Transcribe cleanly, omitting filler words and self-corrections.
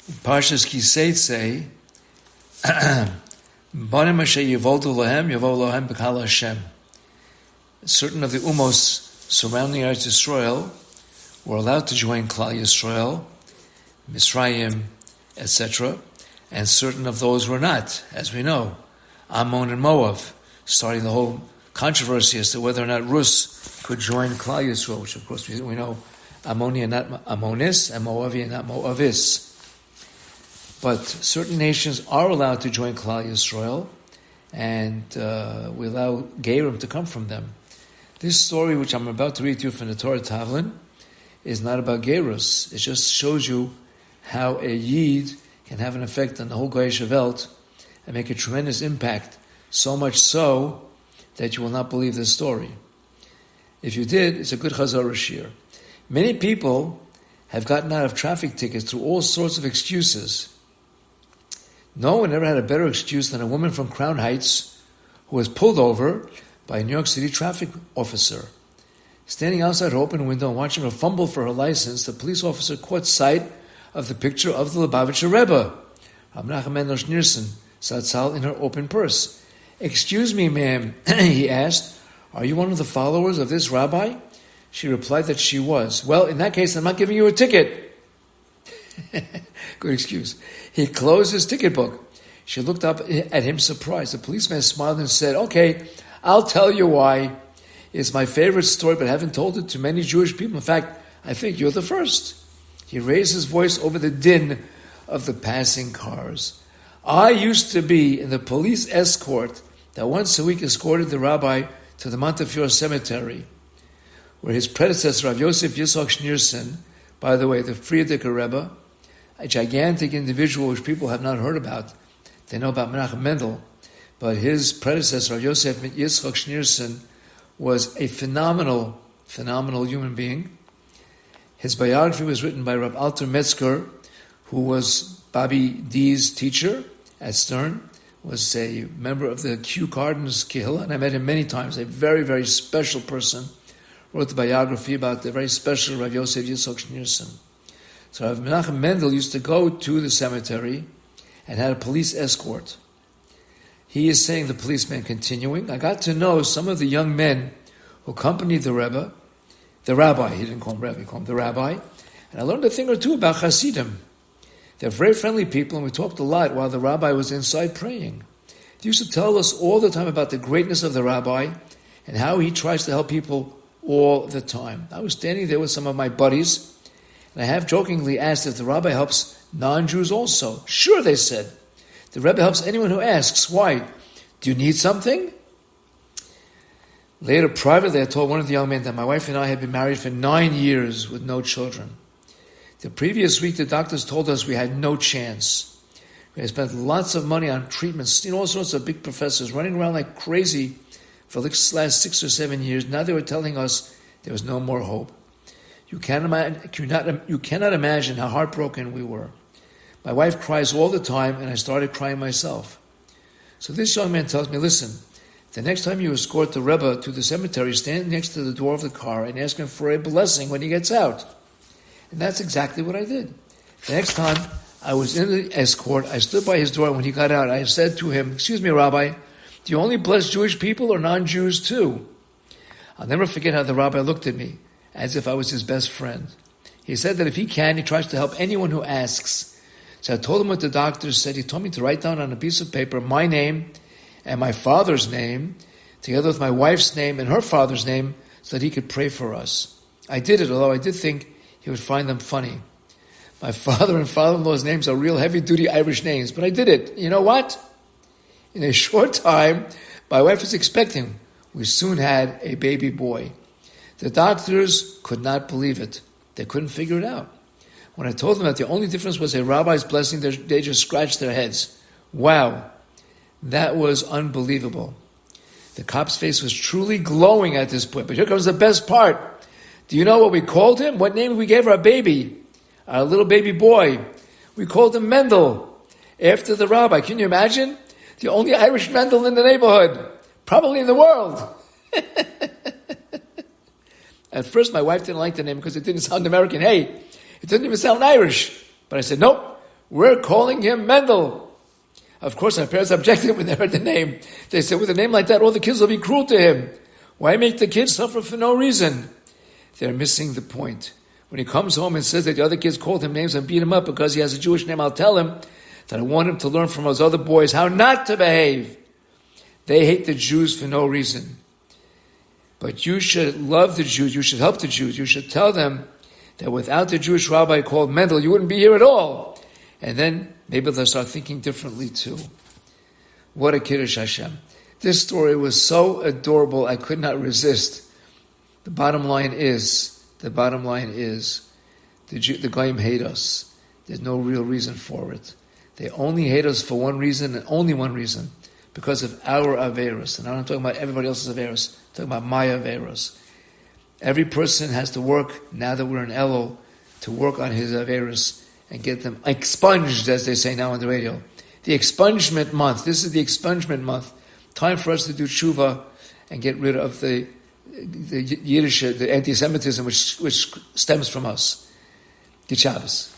Parshas Ki Seitzei, Banim asher yivoldu lohem, yivol lohem b'kal Hashem. Certain of the umos surrounding Eretz Yisrael were allowed to join Klal Yisrael, Misraim, etc., and certain of those were not, as we know. Ammon and Moab, starting the whole controversy as to whether or not Rus could join Klal Yisrael, which of course we know Ammoni are not Ammonis, and Moavi are not Moavis. But certain nations are allowed to join Klal Yisrael, and we allow Gerim to come from them. This story, which I'm about to read to you from the Torah Tavlin, is not about Gerus. It just shows you how a Yid can have an effect on the whole Goyish Welt and make a tremendous impact, so much so that you will not believe this story. If you did, it's a good Chazorah Shir. Many people have gotten out of traffic tickets through all sorts of excuses. No one ever had a better excuse than a woman from Crown Heights who was pulled over by a New York City traffic officer. Standing outside her open window and watching her fumble for her license, the police officer caught sight of the picture of the Lubavitcher Rebbe, Rav Menachem Mendel Schneerson, Zatzal, in her open purse. "Excuse me, ma'am," he asked, "are you one of the followers of this rabbi?" She replied that she was. "Well, in that case, I'm not giving you a ticket." Good excuse. He closed his ticket book. She looked up at him surprised. The policeman smiled and said, "Okay, I'll tell you why. It's my favorite story, but I haven't told it to many Jewish people. In fact, I think you're the first." He raised his voice over the din of the passing cars. "I used to be in the police escort that once a week escorted the rabbi to the Montefiore Cemetery, where his predecessor, Rav Yosef Yitzchak Schneerson, by the way, the Frierdiker Rebbe, a gigantic individual which people have not heard about. They know about Menachem Mendel, but his predecessor, Rav Yosef Yitzchak Schneerson, was a phenomenal human being. His biography was written by Rav Alter Metzger, who was Bobby D's teacher at Stern, was a member of the Kew Gardens Kehillah, and I met him many times, a very, very special person. Wrote the biography about the very special Rav Yosef Yitzchak Schneerson. So Rav Menachem Mendel used to go to the cemetery and had a police escort. He is saying, the policeman continuing, "I got to know some of the young men who accompanied the rabbi, he didn't call him Rebbe, he called him the rabbi, and I learned a thing or two about Hasidim. They're very friendly people, and we talked a lot while the rabbi was inside praying. He used to tell us all the time about the greatness of the rabbi and how he tries to help people all the time. I was standing there with some of my buddies, and I half jokingly asked if the rabbi helps non-Jews also. Sure, they said. The Rebbe helps anyone who asks. Why? Do you need something? Later, privately, I told one of the young men that my wife and I had been married for 9 years with no children. The previous week, the doctors told us we had no chance. We had spent lots of money on treatments, seen all sorts of big professors running around like crazy for the last 6 or 7 years. Now they were telling us there was no more hope. You cannot imagine how heartbroken we were. My wife cries all the time, and I started crying myself. So this young man tells me, "Listen, the next time you escort the Rebbe to the cemetery, stand next to the door of the car and ask him for a blessing when he gets out." And that's exactly what I did. The next time I was in the escort, I stood by his door. When he got out, I said to him, "Excuse me, Rabbi, do you only bless Jewish people or non-Jews too?" I'll never forget how the rabbi looked at me, as if I was his best friend. He said that if he can, he tries to help anyone who asks. So I told him what the doctor said. He told me to write down on a piece of paper my name and my father's name, together with my wife's name and her father's name, so that he could pray for us. I did it, although I did think he would find them funny. My father and father-in-law's names are real heavy-duty Irish names, but I did it. You know what? In a short time, my wife was expecting. We soon had a baby boy. The doctors could not believe it. They couldn't figure it out. When I told them that the only difference was a rabbi's blessing, they just scratched their heads. Wow, that was unbelievable. The cop's face was truly glowing at this point. But here comes the best part. Do you know what we called him? What name we gave our baby? Our little baby boy. We called him Mendel, after the rabbi. Can you imagine? The only Irish Mendel in the neighborhood. Probably in the world. At first, my wife didn't like the name because it didn't sound American. Hey, it didn't even sound Irish. But I said, nope, We're calling him Mendel. Of course, our parents objected when they heard the name. They said, with a name like that, all the kids will be cruel to him. Why make the kids suffer for no reason? They're missing the point. When he comes home and says that the other kids called him names and beat him up because he has a Jewish name, I'll tell him that I want him to learn from those other boys how not to behave. They hate the Jews for no reason. But you should love the Jews. You should help the Jews. You should tell them that without the Jewish rabbi called Mendel, you wouldn't be here at all. And then maybe they'll start thinking differently too. What a Kiddush Hashem. This story was so adorable, I could not resist. The bottom line is, the Goyim hate us. There's no real reason for it. They only hate us for one reason and only one reason, because of our Averos. And I'm not talking about everybody else's Averos, I'm talking about my Averos. Every person has to work, now that we're in Elul, to work on his Averos and get them expunged, as they say now on the radio. The expungement month. This is the expungement month. Time for us to do tshuva and get rid of the Yiddish, the anti-Semitism which stems from us. Good Shabbos.